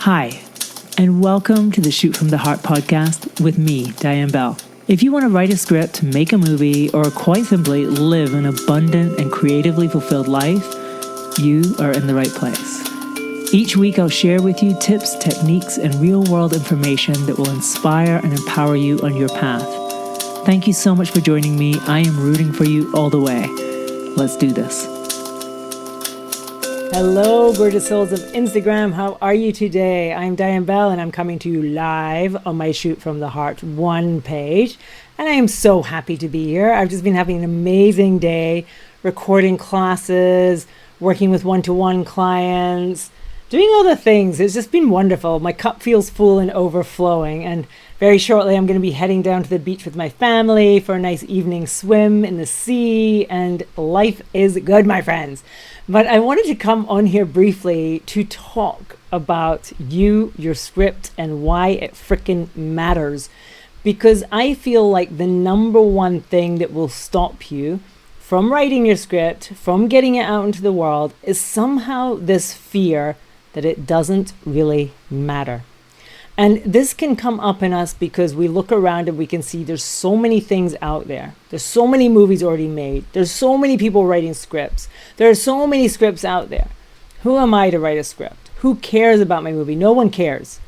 Hi, and welcome to the Shoot from the Heart podcast with me, Diane Bell. If you want to write a script, make a movie, or quite simply live an abundant and creatively fulfilled life, you are in the right place. Each week I'll share with you tips, techniques, and real-world information that will inspire and empower you on your path. Thank you so much for joining me. I am rooting for you all the way. Let's do this. Hello, gorgeous souls of Instagram. How are you today? I'm Diane Bell, and I'm coming to you live on my Shoot from the Heart 1 page. And I am so happy to be here. I've just been having an amazing day, recording classes, working with one-to-one clients, doing all the things. It's just been wonderful. My cup feels full and overflowing. And very shortly, I'm going to be heading down to the beach with my family for a nice evening swim in the sea. And life is good, my friends. But I wanted to come on here briefly to talk about you, your script, and why it frickin' matters. Because I feel like the number one thing that will stop you from writing your script, from getting it out into the world, is somehow this fear that it doesn't really matter. And this can come up in us because we look around and we can see there's so many things out there. There's so many movies already made. There's so many people writing scripts. There are so many scripts out there. Who am I to write a script? Who cares about my movie? No one cares.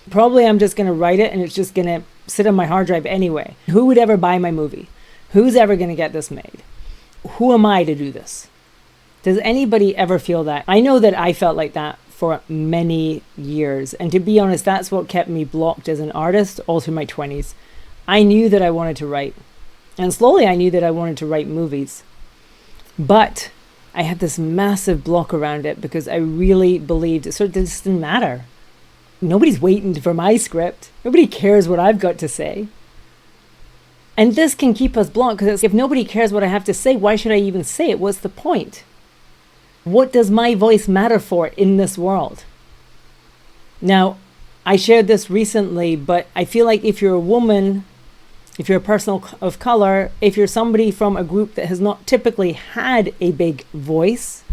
Probably I'm just going to write it and it's just going to sit on my hard drive anyway. Who would ever buy my movie? Who's ever going to get this made? Who am I to do this? Does anybody ever feel that? I know that I felt like that for many years. And to be honest, that's what kept me blocked as an artist all through my 20s. I knew that I wanted to write. And slowly I knew that I wanted to write movies. But I had this massive block around it because I really believed it sort of just didn't matter. Nobody's waiting for my script. Nobody cares what I've got to say. And this can keep us blocked because if nobody cares what I have to say, why should I even say it? What's the point? What does my voice matter for in this world? Now, I shared this recently, but I feel like if you're a woman, if you're a person of color, if you're somebody from a group that has not typically had a big voice,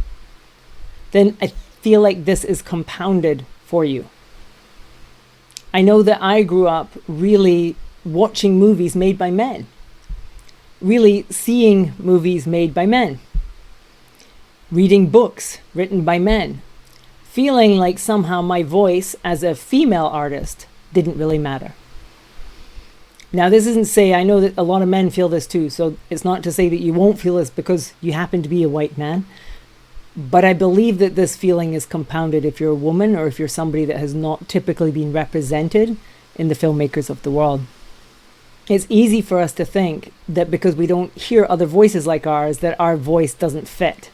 then I feel like this is compounded for you. I know that I grew up really watching movies made by men, really seeing movies made by men, reading books written by men, feeling like somehow my voice as a female artist didn't really matter. Now, this isn't to say, I know that a lot of men feel this too, so it's not to say that you won't feel this because you happen to be a white man, but I believe that this feeling is compounded if you're a woman or if you're somebody that has not typically been represented in the filmmakers of the world. It's easy for us to think that because we don't hear other voices like ours, that our voice doesn't fit.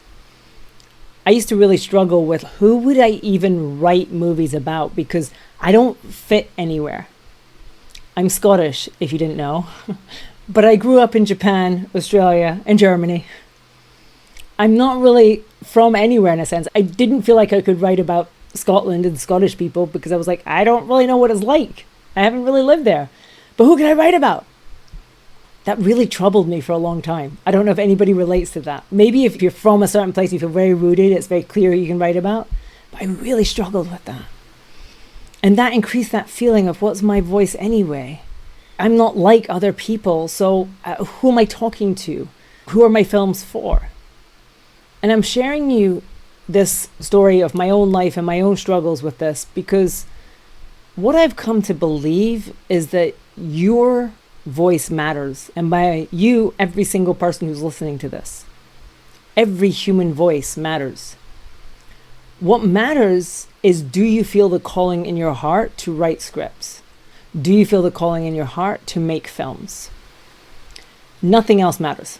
I used to really struggle with who would I even write movies about because I don't fit anywhere. I'm Scottish, if you didn't know, but I grew up in Japan, Australia, and Germany. I'm not really from anywhere in a sense. I didn't feel like I could write about Scotland and Scottish people because I was like, I don't really know what it's like. I haven't really lived there. But who can I write about? That really troubled me for a long time. I don't know if anybody relates to that. Maybe if you're from a certain place, you feel very rooted, it's very clear who you can write about. But I really struggled with that. And that increased that feeling of what's my voice anyway? I'm not like other people, so who am I talking to? Who are my films for? And I'm sharing you this story of my own life and my own struggles with this because what I've come to believe is that your voice matters. And by you, every single person who's listening to this. Every human voice matters. What matters is, do you feel the calling in your heart to write scripts? Do you feel the calling in your heart to make films? Nothing else matters.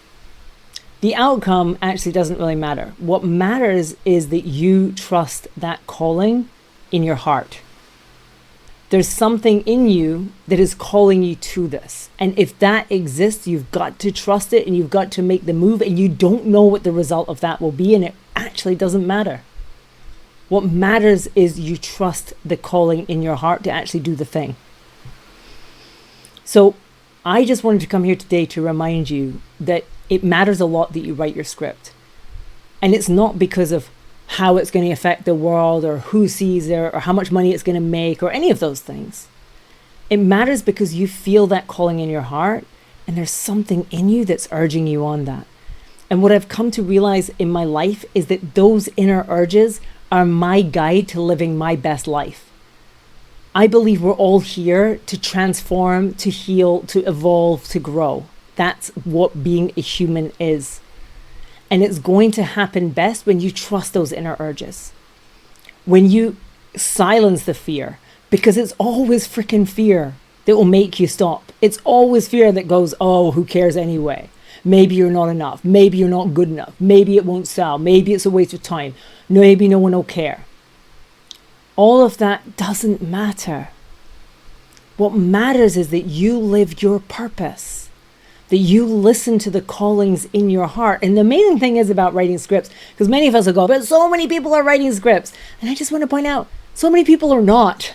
The outcome actually doesn't really matter. What matters is that you trust that calling in your heart. There's something in you that is calling you to this. And if that exists, you've got to trust it and you've got to make the move, and you don't know what the result of that will be, and it actually doesn't matter. What matters is you trust the calling in your heart to actually do the thing. So I just wanted to come here today to remind you that it matters a lot that you write your script. And it's not because of how it's going to affect the world or who sees it or how much money it's going to make or any of those things. It matters because you feel that calling in your heart and there's something in you that's urging you on that. And what I've come to realize in my life is that those inner urges are my guide to living my best life. I believe we're all here to transform, to heal, to evolve, to grow. That's what being a human is. And it's going to happen best when you trust those inner urges. When you silence the fear, because it's always freaking fear that will make you stop. It's always fear that goes, oh, who cares anyway? Maybe you're not enough. Maybe you're not good enough. Maybe it won't sell. Maybe it's a waste of time. Maybe no one will care. All of that doesn't matter. What matters is that you live your purpose, that you listen to the callings in your heart. And the amazing thing is about writing scripts, because many of us will go, but so many people are writing scripts. And I just want to point out, so many people are not.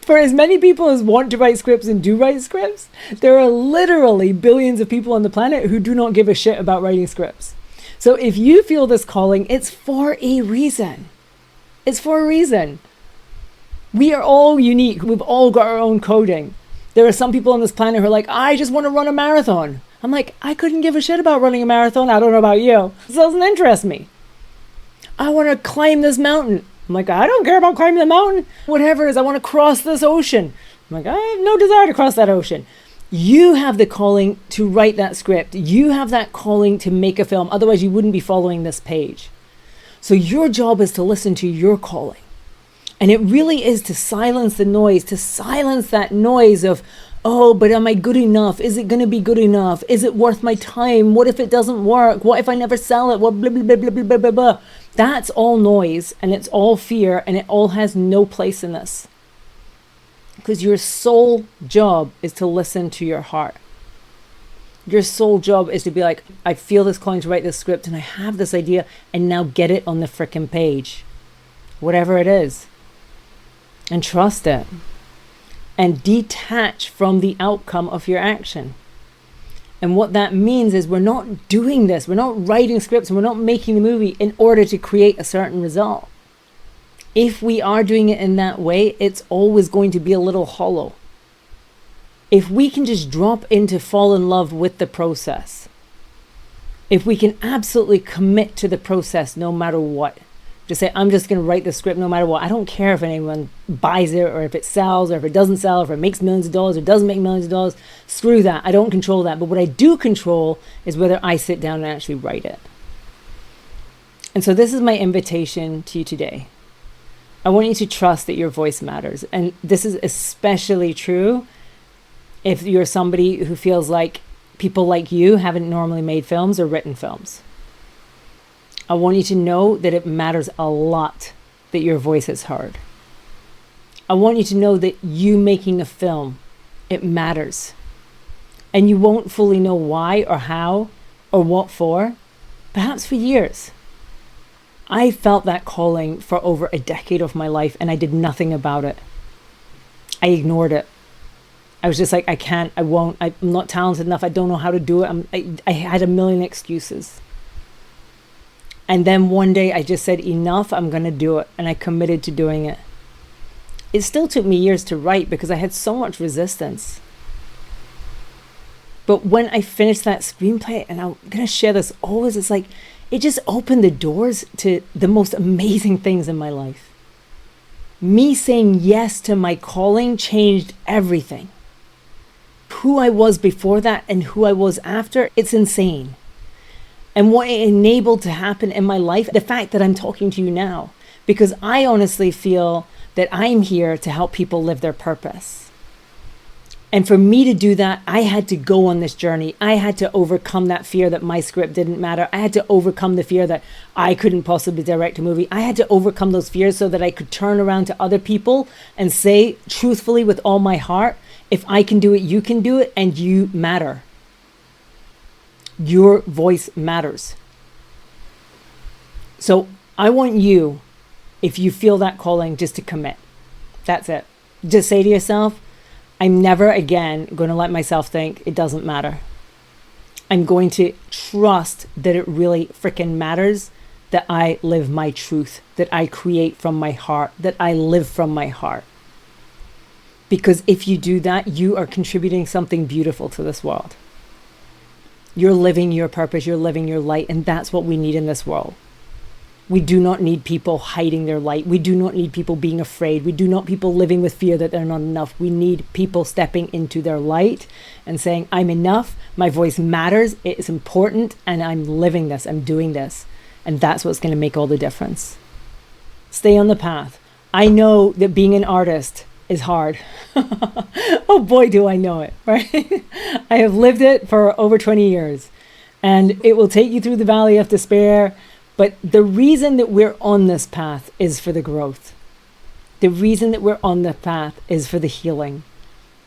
For as many people as want to write scripts and do write scripts, there are literally billions of people on the planet who do not give a shit about writing scripts. So if you feel this calling, it's for a reason. It's for a reason. We are all unique. We've all got our own coding. There are some people on this planet who are like, I just want to run a marathon. I'm like, I couldn't give a shit about running a marathon. I don't know about you. This doesn't interest me. I want to climb this mountain. I'm like, I don't care about climbing the mountain. Whatever it is, I want to cross this ocean. I'm like, I have no desire to cross that ocean. You have the calling to write that script. You have that calling to make a film. Otherwise, you wouldn't be following this page. So your job is to listen to your calling. And it really is to silence the noise, to silence that noise of, oh, but am I good enough? Is it going to be good enough? Is it worth my time? What if it doesn't work? What if I never sell it? What blah, blah, blah, blah, blah, blah, blah, blah. That's all noise and it's all fear and it all has no place in this. Because your sole job is to listen to your heart. Your sole job is to be like, I feel this calling to write this script and I have this idea and now get it on the frickin' page. Whatever it is. And trust it. And detach from the outcome of your action. And what that means is we're not doing this. We're not writing scripts and we're not making the movie in order to create a certain result. If we are doing it in that way, it's always going to be a little hollow. If we can just drop into fall in love with the process, if we can absolutely commit to the process no matter what, just say, I'm just going to write the script no matter what. I don't care if anyone buys it or if it sells or if it doesn't sell, or if it makes millions of dollars or doesn't make millions of dollars. Screw that. I don't control that. But what I do control is whether I sit down and actually write it. And so this is my invitation to you today. I want you to trust that your voice matters. And this is especially true if you're somebody who feels like people like you haven't normally made films or written films. I want you to know that it matters a lot that your voice is heard. I want you to know that you making a film, it matters. And you won't fully know why or how or what for, perhaps for years. I felt that calling for over a decade of my life and I did nothing about it. I ignored it. I was just like, I can't, I won't, I'm not talented enough, I don't know how to do it. I had a million excuses. And then one day I just said, enough, I'm going to do it. And I committed to doing it. It still took me years to write because I had so much resistance. But when I finished that screenplay, and I'm going to share this always, it's like, it just opened the doors to the most amazing things in my life. Me saying yes to my calling changed everything. Who I was before that and who I was after, it's insane. And what it enabled to happen in my life, the fact that I'm talking to you now, because I honestly feel that I'm here to help people live their purpose. And for me to do that, I had to go on this journey. I had to overcome that fear that my script didn't matter. I had to overcome the fear that I couldn't possibly direct a movie. I had to overcome those fears so that I could turn around to other people and say truthfully with all my heart, if I can do it, you can do it, and you matter. Your voice matters. So I want you, if you feel that calling, just to commit. That's it. Just say to yourself, I'm never again going to let myself think it doesn't matter. I'm going to trust that it really freaking matters, that I live my truth, that I create from my heart, that I live from my heart. Because if you do that, you are contributing something beautiful to this world. You're living your purpose, you're living your light, and that's what we need in this world. We do not need people hiding their light. We do not need people being afraid. We do not people living with fear that they're not enough. We need people stepping into their light and saying, I'm enough, my voice matters, it is important, and I'm living this, I'm doing this. And that's what's going to make all the difference. Stay on the path. I know that being an artist is hard. Oh boy, do I know it, right? I have lived it for over 20 years, and it will take you through the valley of despair. But the reason that we're on this path is for the growth. The reason that we're on the path is for the healing.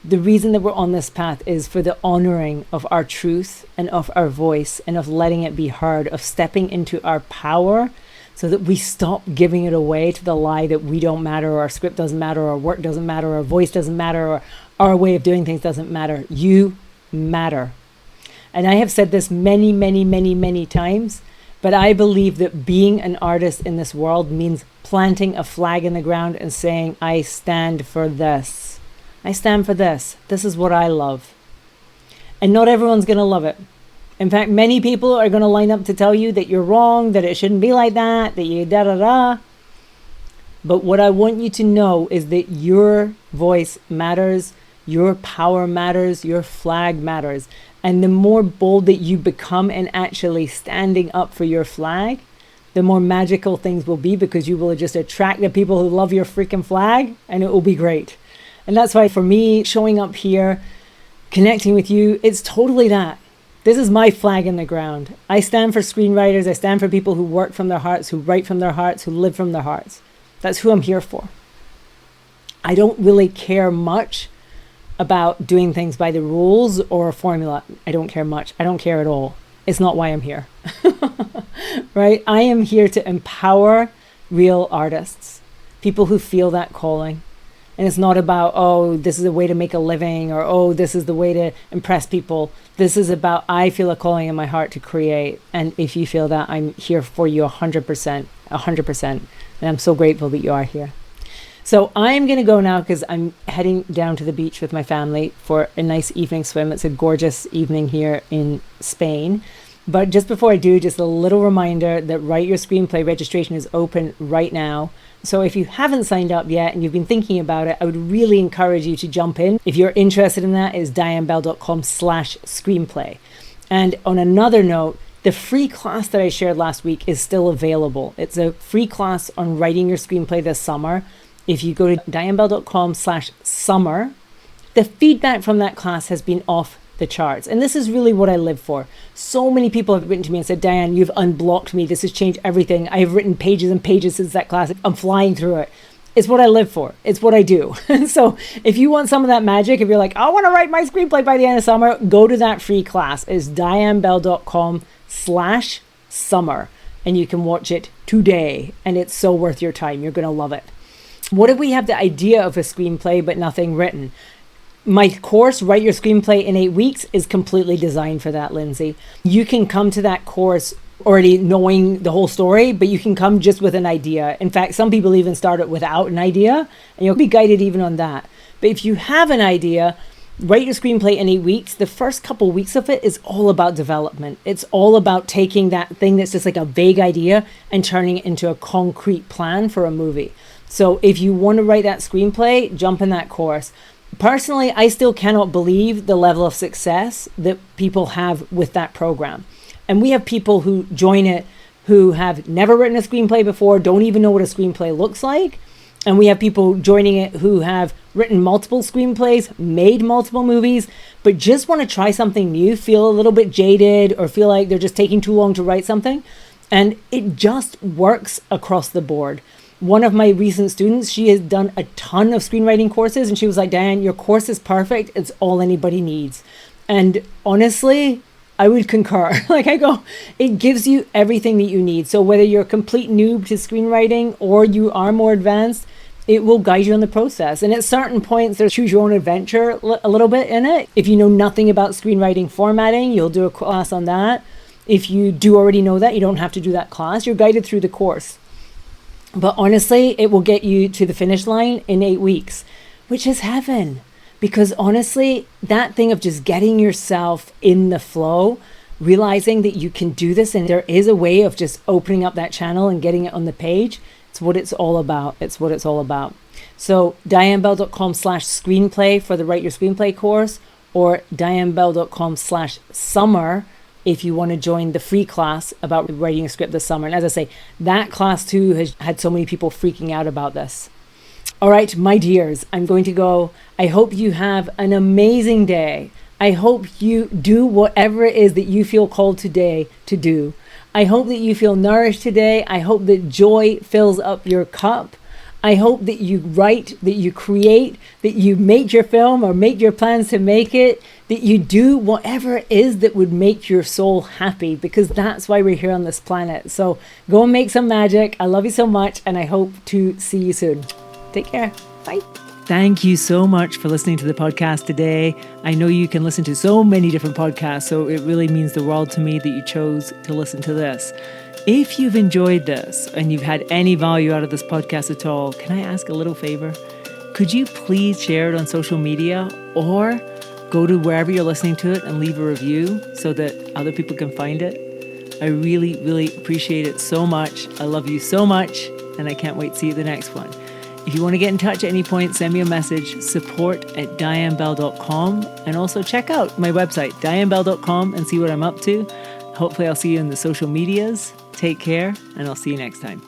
The reason that we're on this path is for the honoring of our truth and of our voice and of letting it be heard, of stepping into our power so that we stop giving it away to the lie that we don't matter, or our script doesn't matter, or our work doesn't matter, or our voice doesn't matter, or our way of doing things doesn't matter. You matter. And I have said this many, many, many, many times. But I believe that being an artist in this world means planting a flag in the ground and saying, I stand for this. I stand for this. This is what I love. And not everyone's going to love it. In fact, many people are going to line up to tell you that you're wrong, that it shouldn't be like that you da-da-da. But what I want you to know is that your voice matters, your power matters, your flag matters. And the more bold that you become in actually standing up for your flag, the more magical things will be, because you will just attract the people who love your freaking flag, and it will be great. And that's why for me, showing up here, connecting with you, it's totally that. This is my flag in the ground. I stand for screenwriters. I stand for people who work from their hearts, who write from their hearts, who live from their hearts. That's who I'm here for. I don't really care much about doing things by the rules or a formula. I don't care much. I don't care at all. It's not why I'm here. Right? I am here to empower real artists, people who feel that calling. And it's not about, oh, this is a way to make a living, or, oh, this is the way to impress people. This is about, I feel a calling in my heart to create. And if you feel that, I'm here for you 100%, 100%. And I'm so grateful that you are here. So I'm going to go now because I'm heading down to the beach with my family for a nice evening swim. It's a gorgeous evening here in Spain. But just before I do, just a little reminder that Write Your Screenplay registration is open right now. So if you haven't signed up yet and you've been thinking about it, I would really encourage you to jump in. If you're interested in that, it's dianebell.com/screenplay. And on another note, the free class that I shared last week is still available. It's a free class on writing your screenplay this summer. If you go to dianebell.com/summer, the feedback from that class has been off the charts. And this is really what I live for. So many people have written to me and said, Diane, you've unblocked me. This has changed everything. I have written pages and pages since that class. I'm flying through it. It's what I live for. It's what I do. So if you want some of that magic, if you're like, I want to write my screenplay by the end of summer, go to that free class. It's dianebell.com/summer. And you can watch it today. And it's so worth your time. You're going to love it. What if we have the idea of a screenplay but nothing written? My course, Write Your Screenplay in 8 Weeks, is completely designed for that, Lindsay. You can come to that course already knowing the whole story, but you can come just with an idea. In fact, some people even start it without an idea, and you'll be guided even on that. But if you have an idea, Write Your Screenplay in 8 Weeks, the first couple weeks of it is all about development. It's all about taking that thing that's just like a vague idea and turning it into a concrete plan for a movie. So if you want to write that screenplay, jump in that course. Personally, I still cannot believe the level of success that people have with that program. And we have people who join it who have never written a screenplay before, don't even know what a screenplay looks like. And we have people joining it who have written multiple screenplays, made multiple movies, but just want to try something new, feel a little bit jaded, or feel like they're just taking too long to write something. And it just works across the board. One of my recent students, she has done a ton of screenwriting courses, and she was like, Diane, your course is perfect. It's all anybody needs. And honestly, I would concur. Like I go, it gives you everything that you need. So whether you're a complete noob to screenwriting or you are more advanced, it will guide you in the process. And at certain points, there's choose your own adventure a little bit in it. If you know nothing about screenwriting formatting, you'll do a class on that. If you do already know that, you don't have to do that class. You're guided through the course. But honestly, it will get you to the finish line in 8 weeks, which is heaven. Because honestly, that thing of just getting yourself in the flow, realizing that you can do this and there is a way of just opening up that channel and getting it on the page, it's what it's all about. It's what it's all about. So dianebell.com/screenplay for the Write Your Screenplay course, or dianebell.com/summer if you want to join the free class about writing a script this summer. And as I say, that class too has had so many people freaking out about this. All right, my dears, I'm going to go. I hope you have an amazing day. I hope you do whatever it is that you feel called today to do. I hope that you feel nourished today. I hope that joy fills up your cup. I hope that you write, that you create, that you make your film or make your plans to make it, that you do whatever it is that would make your soul happy, because that's why we're here on this planet. So go and make some magic. I love you so much, and I hope to see you soon. Take care. Bye. Thank you so much for listening to the podcast today. I know you can listen to so many different podcasts, so it really means the world to me that you chose to listen to this. If you've enjoyed this and you've had any value out of this podcast at all, can I ask a little favor? Could you please share it on social media, or go to wherever you're listening to it and leave a review so that other people can find it? I really, really appreciate it so much. I love you so much, and I can't wait to see you at the next one. If you want to get in touch at any point, send me a message, support@dianebell.com, and also check out my website, dianebell.com, and see what I'm up to. Hopefully I'll see you in the social medias. Take care, and I'll see you next time.